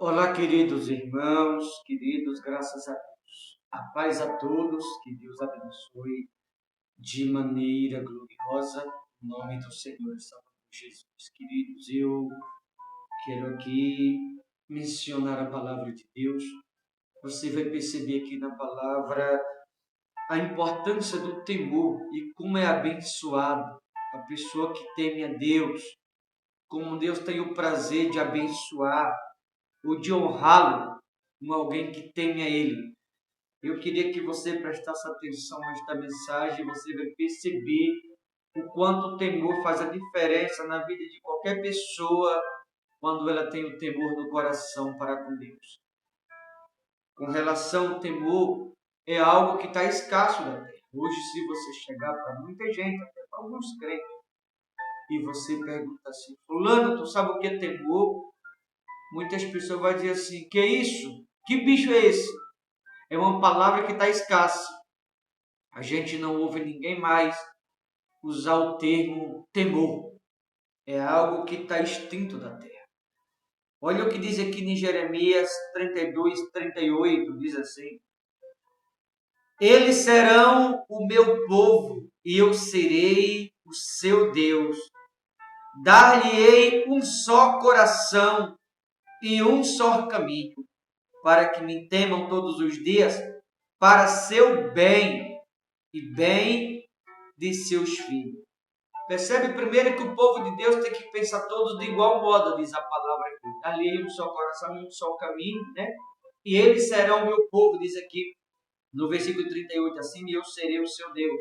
Olá, queridos irmãos, queridos, graças a Deus. A paz a todos, que Deus abençoe de maneira gloriosa, em nome do Senhor e Salvador Jesus. Queridos, eu quero aqui mencionar a palavra de Deus. Você vai perceber aqui na palavra a importância do temor e como é abençoado a pessoa que teme a Deus, como Deus tem o prazer de abençoar ou de honrá-lo com alguém que teme a Ele. Eu queria que você prestasse atenção nesta mensagem. Você vai perceber o quanto o temor faz a diferença na vida de qualquer pessoa quando ela tem o temor no coração para com Deus. Com relação ao temor, é algo que está escasso na terra. Hoje, se você chegar para muita gente, até para alguns crentes, e você pergunta assim: fulano, tu sabe o que é temor? Muitas pessoas vão dizer assim: que é isso? Que bicho é esse? É uma palavra que está escassa. A gente não ouve ninguém mais usar o termo temor. É algo que está extinto da terra. Olha o que diz aqui em Jeremias 32:38, diz assim: eles serão o meu povo e eu serei o seu Deus. Dar-lhe-ei um só coração e um só caminho, para que me temam todos os dias, para seu bem e bem de seus filhos. Percebe primeiro que o povo de Deus tem que pensar todos de igual modo, diz a palavra aqui. Ali um só coração, um só caminho, né? E eles serão o meu povo, diz aqui no versículo 38, assim, e eu serei o seu Deus.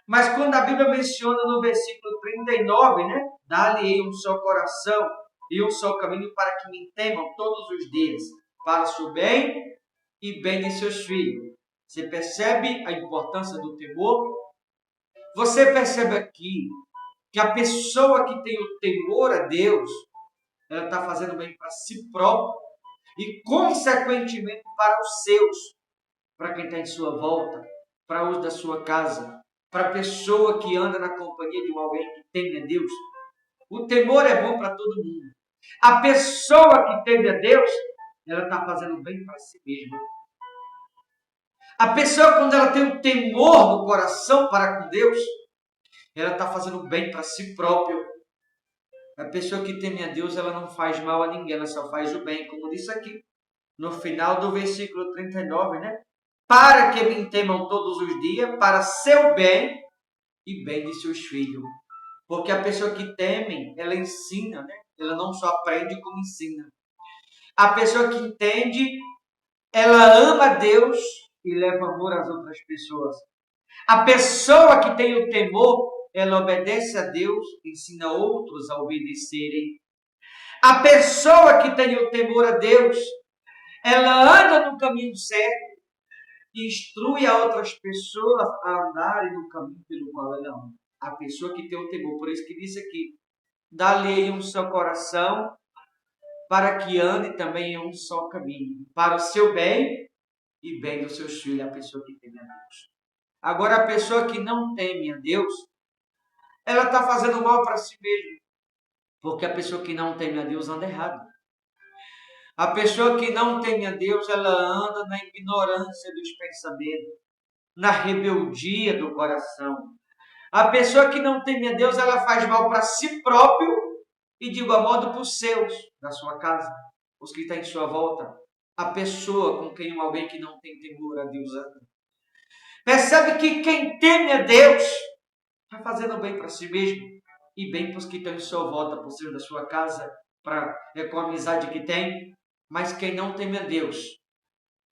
Mas quando a Bíblia menciona no versículo 39, né? Dá-lhe um só coração e um só caminho para que me temam todos os dias, para o seu bem e bem de seus filhos. Você percebe a importância do temor? Você percebe aqui que a pessoa que tem o temor a Deus, ela está fazendo bem para si própria e, consequentemente, para os seus, para quem está em sua volta, para os da sua casa, para a pessoa que anda na companhia de alguém que teme a Deus. O temor é bom para todo mundo. A pessoa que teme a Deus, ela está fazendo bem para si mesma. A pessoa, quando ela tem o temor no coração para com Deus, ela está fazendo bem para si própria. A pessoa que teme a Deus, ela não faz mal a ninguém, ela só faz o bem, como disse aqui, no final do versículo 39, né? Para que me temam todos os dias, para seu bem e bem de seus filhos. Porque a pessoa que teme, ela ensina, né? Ela não só aprende, como ensina. A pessoa que entende, ela ama Deus e leva amor às outras pessoas. A pessoa que tem o temor, ela obedece a Deus, ensina outros a obedecerem. A pessoa que tem o temor a Deus, ela anda no caminho certo e instrui a outras pessoas a andarem no caminho pelo qual ela anda. A pessoa que tem o temor, por isso que disse aqui, dá-lhe um só coração, para que ande também em um só caminho, para o seu bem e bem dos seus filhos, a pessoa que teme a Deus. Agora, a pessoa que não teme a Deus, ela está fazendo mal para si mesma, porque a pessoa que não teme a Deus anda errado. A pessoa que não teme a Deus, ela anda na ignorância dos pensamentos, na rebeldia do coração. A pessoa que não teme a Deus, ela faz mal para si próprio e, de igual modo, para os seus, da sua casa, os que estão em sua volta. A pessoa com quem alguém que não tem temor a Deus anda. Percebe que quem teme a Deus está fazendo bem para si mesmo e bem para os que estão em sua volta, para os seus da sua casa, com a amizade que tem. Mas quem não teme a Deus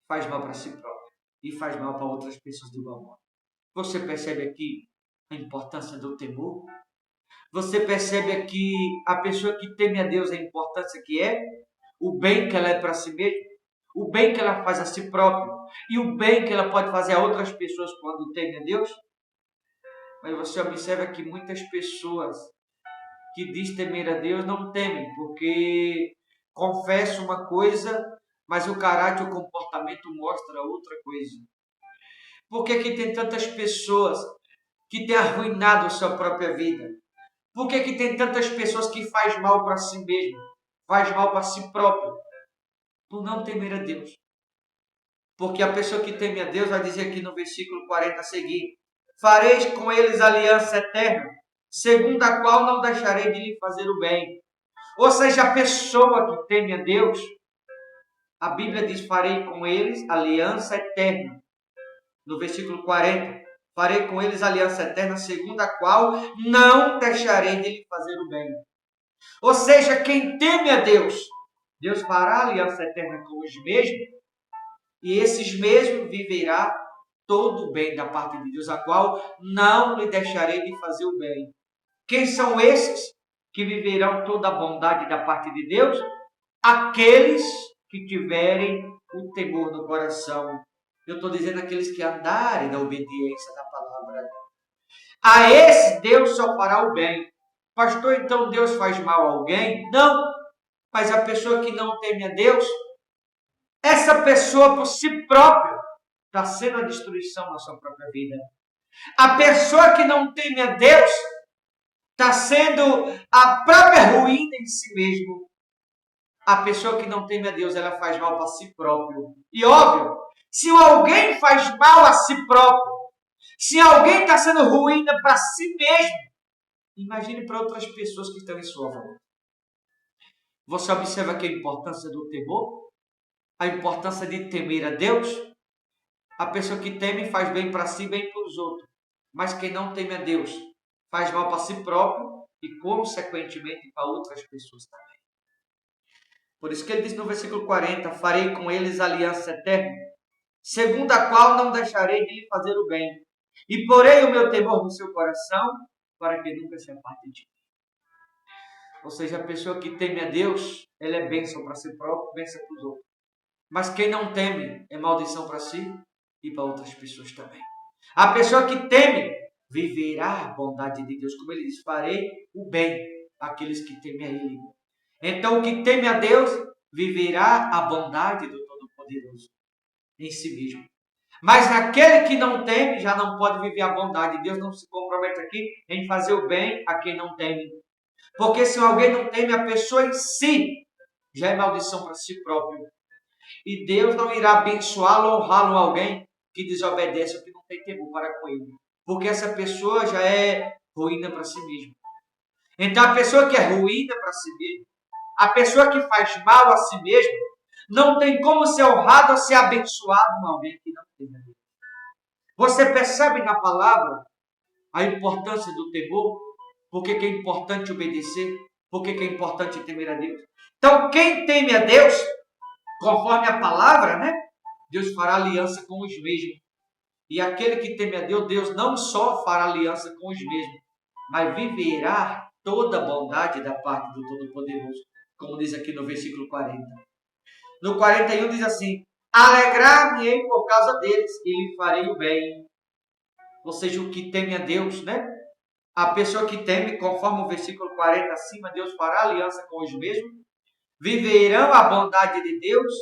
faz mal para si próprio e faz mal para outras pessoas de igual modo. Você percebe aqui a importância do temor? Você percebe aqui a pessoa que teme a Deus, a importância que é, o bem que ela é para si mesma, o bem que ela faz a si própria e o bem que ela pode fazer a outras pessoas quando teme a Deus? Mas você observa que muitas pessoas que diz temer a Deus não temem, porque confessa uma coisa, mas o caráter, o comportamento mostra outra coisa. Por que tem tantas pessoas que têm arruinado a sua própria vida? Por que tem tantas pessoas que faz mal para si mesmo, faz mal para si próprio? por não temer a Deus. Porque a pessoa que teme a Deus vai dizer aqui no versículo 40 a seguir: fareis com eles aliança eterna, segundo a qual não deixarei de lhe fazer o bem. Ou seja, a pessoa que teme a Deus, a Bíblia diz: farei com eles aliança eterna. No versículo 40, farei com eles aliança eterna, segundo a qual não deixarei de lhe fazer o bem. Ou seja, quem teme a Deus, Deus fará aliança eterna com os mesmos, e esses mesmos viverá todo o bem da parte de Deus, a qual não lhe deixarei de fazer o bem. Quem são esses que viverão toda a bondade da parte de Deus? Aqueles que tiverem o temor no coração. Eu estou dizendo aqueles que andarem na obediência da palavra. A esse Deus só fará o bem. Pastor, então Deus faz mal a alguém? Não. Mas a pessoa que não teme a Deus, essa pessoa por si própria está sendo a destruição na sua própria vida. A pessoa que não teme a Deus está sendo a própria ruína em si mesmo. A pessoa que não teme a Deus, ela faz mal para si próprio. E óbvio, se alguém faz mal a si próprio, se alguém está sendo ruína para si mesmo, imagine para outras pessoas que estão em sua volta. Você observa aqui a importância do temor? A importância de temer a Deus? A pessoa que teme faz bem para si, bem para os outros. Mas quem não teme a Deus faz mal para si próprio e, consequentemente, para outras pessoas também. Por isso que ele diz no versículo 40, farei com eles aliança eterna, segundo a qual não deixarei de lhe fazer o bem, e porei o meu temor no seu coração, para que nunca se aparte de mim. Ou seja, a pessoa que teme a Deus, ela é bênção para si próprio, bênção para os outros. Mas quem não teme é maldição para si e para outras pessoas também. A pessoa que teme viverá a bondade de Deus. Como ele diz, farei o bem àqueles que temem a Ele. Então, o que teme a Deus viverá a bondade do Todo-Poderoso em si mesmo. Mas aquele que não teme já não pode viver a bondade. Deus não se compromete aqui em fazer o bem a quem não teme. Porque se alguém não teme, a pessoa em si já é maldição para si próprio. E Deus não irá abençoá-lo ou honrá-lo alguém que desobedece ou que não tem temor para com ele. Porque essa pessoa já é ruína para si mesma. Então a pessoa que é ruína para si mesma, a pessoa que faz mal a si mesma, não tem como ser honrado ou ser abençoado com alguém que não tem a Deus. Você percebe na palavra a importância do temor? Por que é importante obedecer? Por que é importante temer a Deus? Então, quem teme a Deus, conforme a palavra, né? Deus fará aliança com os mesmos. E aquele que teme a Deus, Deus não só fará aliança com os mesmos, mas viverá toda a bondade da parte do Todo-Poderoso, como diz aqui no versículo 40. No 41 diz assim: alegrar-me-ei por causa deles e lhe farei o bem. Ou seja, o que teme a Deus, né? A pessoa que teme, conforme o versículo 40 acima, Deus fará aliança com os mesmos, viverão a bondade de Deus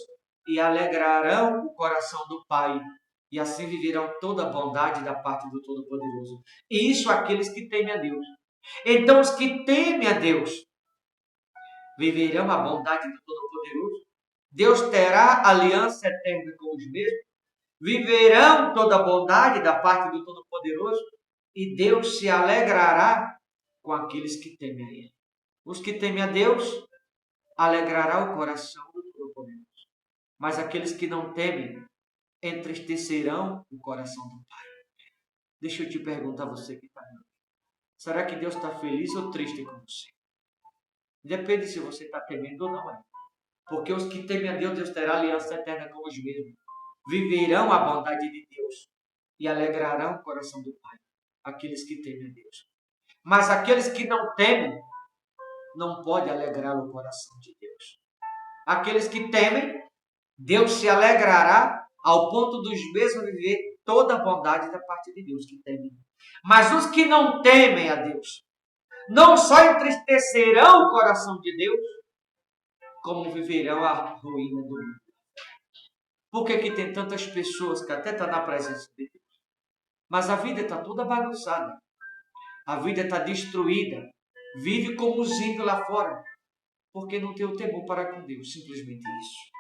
e alegrarão o coração do Pai. E assim viverão toda a bondade da parte do Todo-Poderoso. E isso aqueles que temem a Deus. Então, os que temem a Deus viverão a bondade do Todo-Poderoso. Deus terá aliança eterna com os mesmos. Viverão toda a bondade da parte do Todo-Poderoso. E Deus se alegrará com aqueles que temem a Ele. Os que temem a Deus alegrará o coração do Todo-Poderoso. Mas aqueles que não temem entristecerão o coração do Pai. Deixa eu te perguntar, você que está aí. Será que Deus está feliz ou triste com você? Depende se você está temendo ou não. Porque os que temem a Deus, Deus terá aliança eterna com os mesmos. Viverão a bondade de Deus e alegrarão o coração do Pai. Aqueles que temem a Deus. Mas aqueles que não temem, não pode alegrar o coração de Deus. Aqueles que temem, Deus se alegrará ao ponto dos mesmos viver toda a bondade da parte de Deus que temem. Mas os que não temem a Deus, não só entristecerão o coração de Deus, como viverão a ruína do mundo. Por que tem tantas pessoas que até estão na presença de Deus, mas a vida está toda bagunçada, a vida está destruída, vive como os ímpios lá fora, porque não tem o temor para com Deus, simplesmente isso.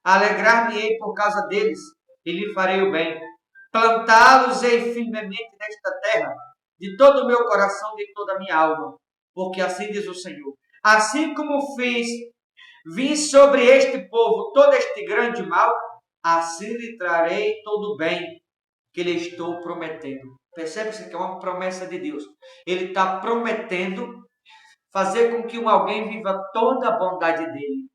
Alegrar-me-ei por causa deles, e lhe farei o bem. Plantá-los-ei firmemente nesta terra, de todo o meu coração, de toda a minha alma. Porque assim diz o Senhor: assim como vim sobre este povo todo este grande mal, assim lhe trarei todo o bem que lhe estou prometendo. Percebe-se que é uma promessa de Deus. Ele está prometendo fazer com que alguém viva toda a bondade dele.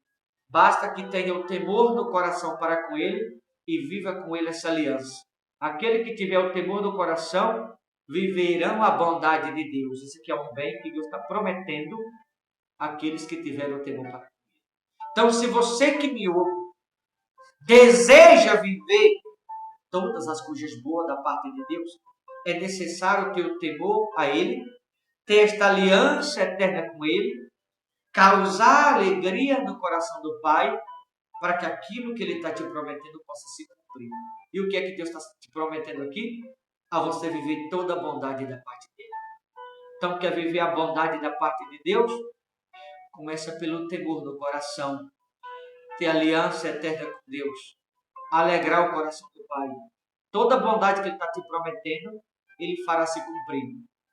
Basta que tenha o temor no coração para com ele e viva com ele essa aliança. Aquele que tiver o temor no coração, viverão a bondade de Deus. Isso aqui é um bem que Deus está prometendo àqueles que tiveram o temor para com ele. Então, se você que me ouve deseja viver todas as coisas boas da parte de Deus, é necessário ter o temor a Ele, ter esta aliança eterna com Ele, causar alegria no coração do Pai, para que aquilo que Ele está te prometendo possa se cumprir. E o que é que Deus está te prometendo aqui? A você viver toda a bondade da parte dele. Então, quer viver a bondade da parte de Deus? Começa pelo temor no coração, ter aliança eterna com Deus, alegrar o coração do Pai. Toda a bondade que Ele está te prometendo, Ele fará se cumprir.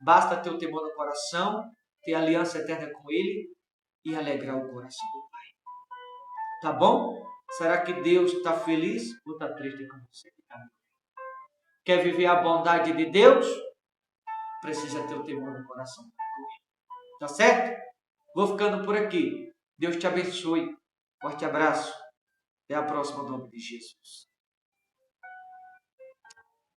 Basta ter o temor no coração, ter aliança eterna com Ele e alegrar o coração do Pai. Tá bom? Será que Deus está feliz ou está triste com você? Quer viver a bondade de Deus? Precisa ter o temor no coração. Tá certo? Vou ficando por aqui. Deus te abençoe. Forte abraço. Até a próxima, em nome de Jesus.